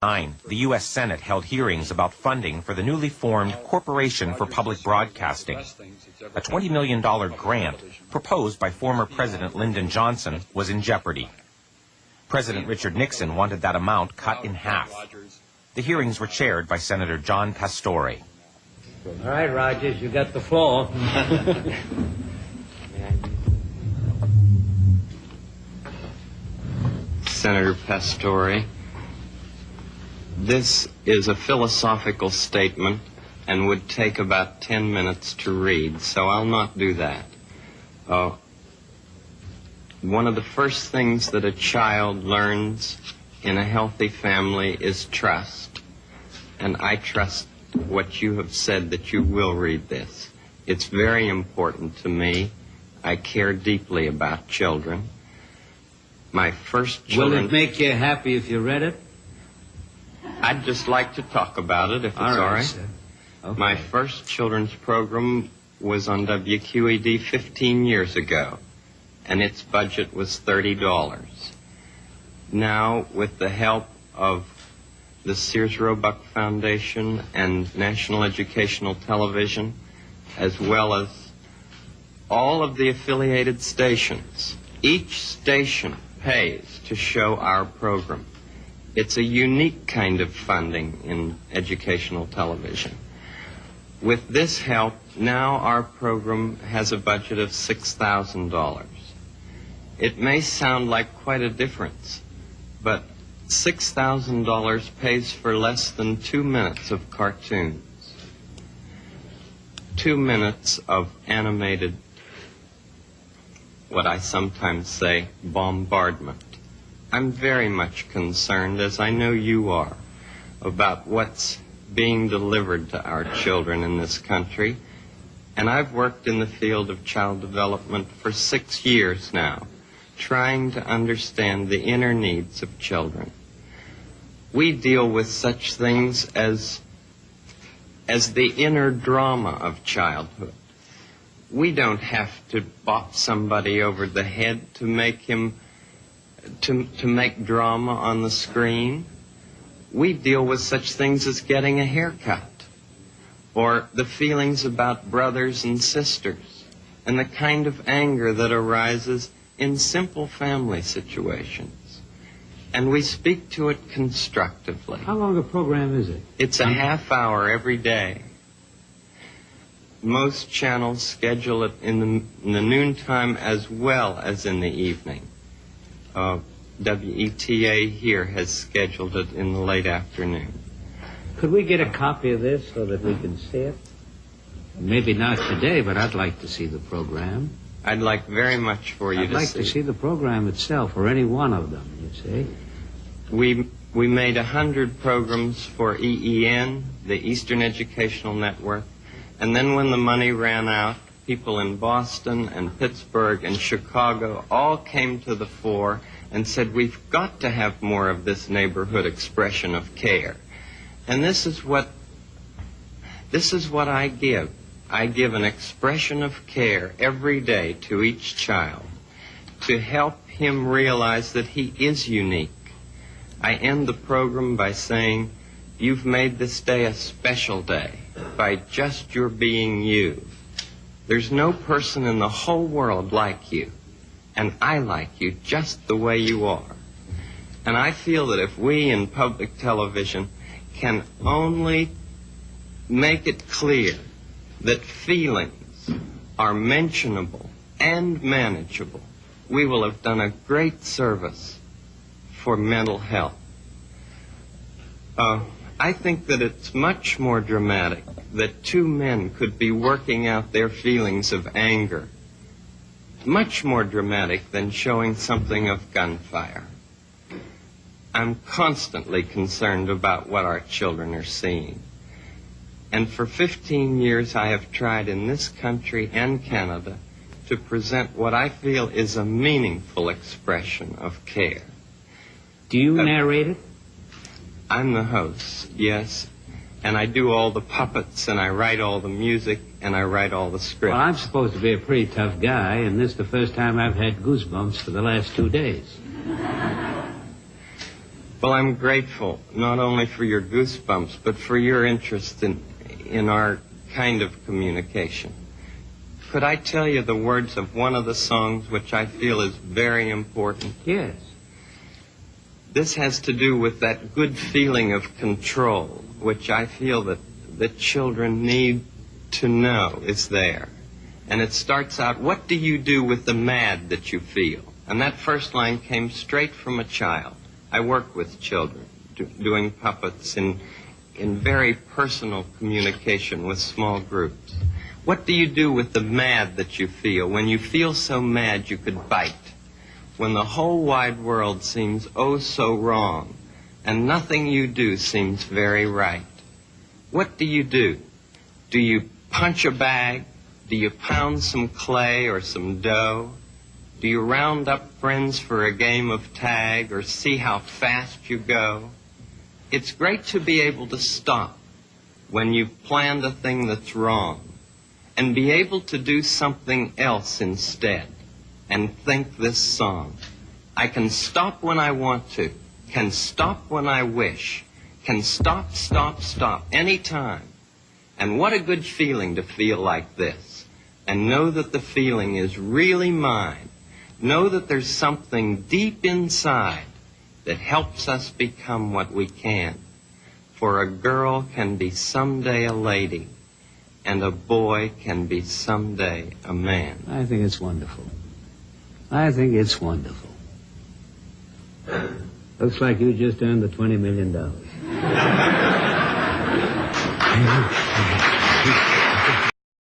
The U.S. Senate held hearings about funding for the newly formed Corporation for Public Broadcasting. A $20 million grant proposed by former President Lyndon Johnson was in jeopardy. President Richard Nixon wanted that amount cut in half. The hearings were chaired by Senator John Pastore. All right, Rogers, you got the floor. Senator Pastore, this is a philosophical statement and would take about 10 minutes to read, so I'll not do that. One of the first things that a child learns in a healthy family is trust, and I trust what you have said that you will read this. It's very important to me. I care deeply about children. My first children... Will it make you happy if you read it? I'd just like to talk about it, if it's all right. Sir. Okay. My first children's program was on WQED 15 years ago, and its budget was $30. Now, with the help of the Sears Roebuck Foundation and National Educational Television, as well as all of the affiliated stations, each station pays to show our program. It's a unique kind of funding in educational television. With this help, now our program has a budget of $6,000. It may sound like quite a difference, but $6,000 pays for less than 2 minutes of cartoons, 2 minutes of animated, what I sometimes say, bombardment. I'm very much concerned, as I know you are, about what's being delivered to our children in this country. And I've worked in the field of child development for 6 years now, trying to understand the inner needs of children. We deal with such things as the inner drama of childhood. We don't have to bop somebody over the head to make him to make drama on the screen. We deal with such things as getting a haircut, or the feelings about brothers and sisters, and the kind of anger that arises in simple family situations. And we speak to it constructively. How long a program is it? It's a half hour every day. Most channels schedule it in the noontime as well as in the evening. WETA here has scheduled it in the late afternoon. Could we get a copy of this so that we can see it? Maybe not today, but I'd like to see the program. I'd like very much for you I'd like to see the program itself, or any one of them, you see. We made 100 programs for EEN, the Eastern Educational Network, and then when the money ran out, people in Boston and Pittsburgh and Chicago all came to the fore and said, we've got to have more of this neighborhood expression of care. And this is what I give. I give an expression of care every day to each child to help him realize that he is unique. I end the program by saying, you've made this day a special day by just your being you. There's no person in the whole world like you, and I like you just the way you are. And I feel that if we in public television can only make it clear that feelings are mentionable and manageable, we will have done a great service for mental health. I think that it's much more dramatic that two men could be working out their feelings of anger. Much more dramatic than showing something of gunfire. I'm constantly concerned about what our children are seeing. And for 15 years I have tried in this country and Canada to present what I feel is a meaningful expression of care. Do you narrate it? I'm the host, yes. And I do all the puppets, and I write all the music, and I write all the scripts. Well, I'm supposed to be a pretty tough guy, and this is the first time I've had goosebumps for the last 2 days. Well, I'm grateful not only for your goosebumps, but for your interest in our kind of communication. Could I tell you the words of one of the songs which I feel is very important? Yes. This has to do with that good feeling of control, which I feel that the children need to know is there. And it starts out, what do you do with the mad that you feel? And that first line came straight from a child. I work with children, doing puppets in very personal communication with small groups. What do you do with the mad that you feel? When you feel so mad you could bite. When the whole wide world seems oh so wrong, and nothing you do seems very right. What do you do? Do you punch a bag? Do you pound some clay or some dough? Do you round up friends for a game of tag or see how fast you go? It's great to be able to stop when you've planned a thing that's wrong and be able to do something else instead and think this song. I can stop when I want to, can stop when I wish, can stop, stop, stop anytime. And what a good feeling to feel like this and know that the feeling is really mine. Know that there's something deep inside that helps us become what we can. For a girl can be someday a lady, and a boy can be someday a man. I think it's wonderful. I think it's wonderful. Looks like you just earned the $20 million.